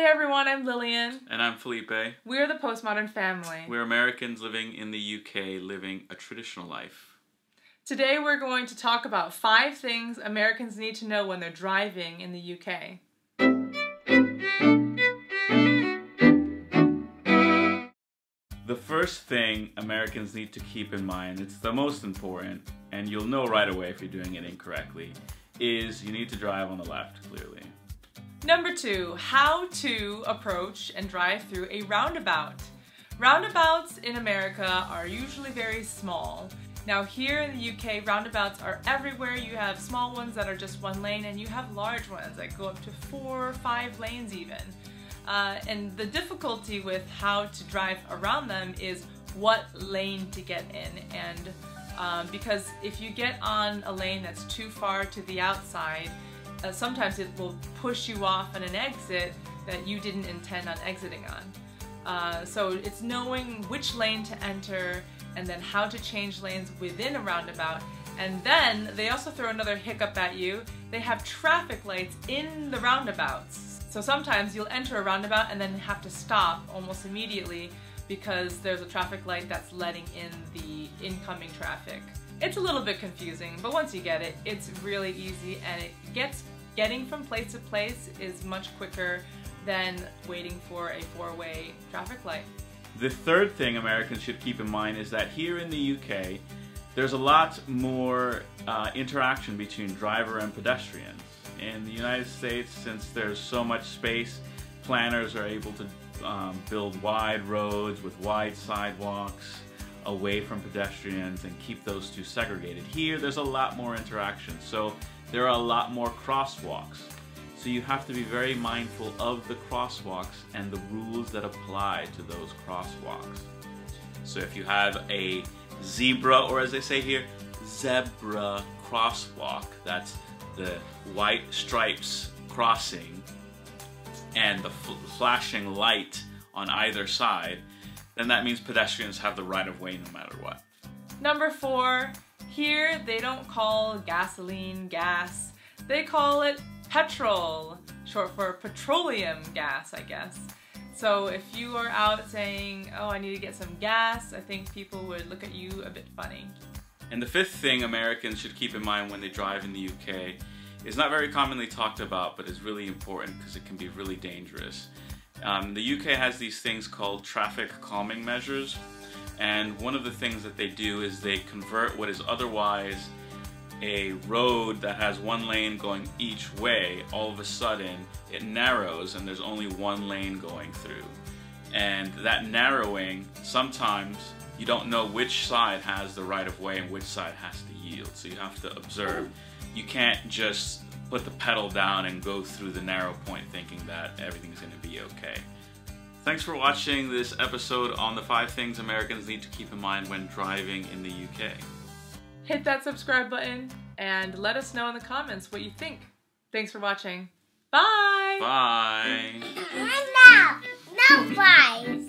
Hey everyone, I'm Lillian. And I'm Felipe. We're the Postmodern family. We're Americans living in the UK, living a traditional life. Today we're going to talk about 5 things Americans need to know when they're driving in the UK. The first thing Americans need to keep in mind, it's the most important, and you'll know right away if you're doing it incorrectly, is you need to drive on the left, clearly. Number 2, how to approach and drive through a roundabout. Roundabouts in America are usually very small. Now here in the UK, roundabouts are everywhere. You have small ones that are just 1 lane, and you have large ones that go up to 4 or 5 lanes even. And the difficulty with how to drive around them is what lane to get in. And because if you get on a lane that's too far to the outside, sometimes it will push you off on an exit that you didn't intend on exiting on. So it's knowing which lane to enter and then how to change lanes within a roundabout. And then they also throw another hiccup at you. They have traffic lights in the roundabouts. So sometimes you'll enter a roundabout and then have to stop almost immediately because there's a traffic light that's letting in the incoming traffic. It's a little bit confusing, but once you get it, it's really easy, and getting from place to place is much quicker than waiting for a 4-way traffic light. The third thing Americans should keep in mind is that here in the UK, there's a lot more interaction between driver and pedestrians. In the United States, since there's so much space, planners are able to build wide roads with wide sidewalks away from pedestrians and keep those two segregated. Here, there's a lot more interaction, so there are a lot more crosswalks. So you have to be very mindful of the crosswalks and the rules that apply to those crosswalks. So if you have a zebra, or as they say here, zebra crosswalk, that's the white stripes crossing and the flashing light on either side, then that means pedestrians have the right of way no matter what. Number 4, here they don't call gasoline gas, they call it petrol, short for petroleum gas, I guess. So if you are out saying, oh, I need to get some gas, I think people would look at you a bit funny. And the 5th thing Americans should keep in mind when they drive in the UK is not very commonly talked about, but is really important because it can be really dangerous. The UK has these things called traffic calming measures, and one of the things that they do is they convert what is otherwise a road that has 1 lane going each way. All of a sudden it narrows and there's only 1 lane going through. And that narrowing, sometimes you don't know which side has the right of way and which side has to yield, so you have to observe. You can't just put the pedal down and go through the narrow point thinking that everything's going to be okay. Thanks for watching this episode on the 5 things Americans need to keep in mind when driving in the UK. Hit that subscribe button and let us know in the comments what you think. Thanks for watching. Bye! Bye! No, 5.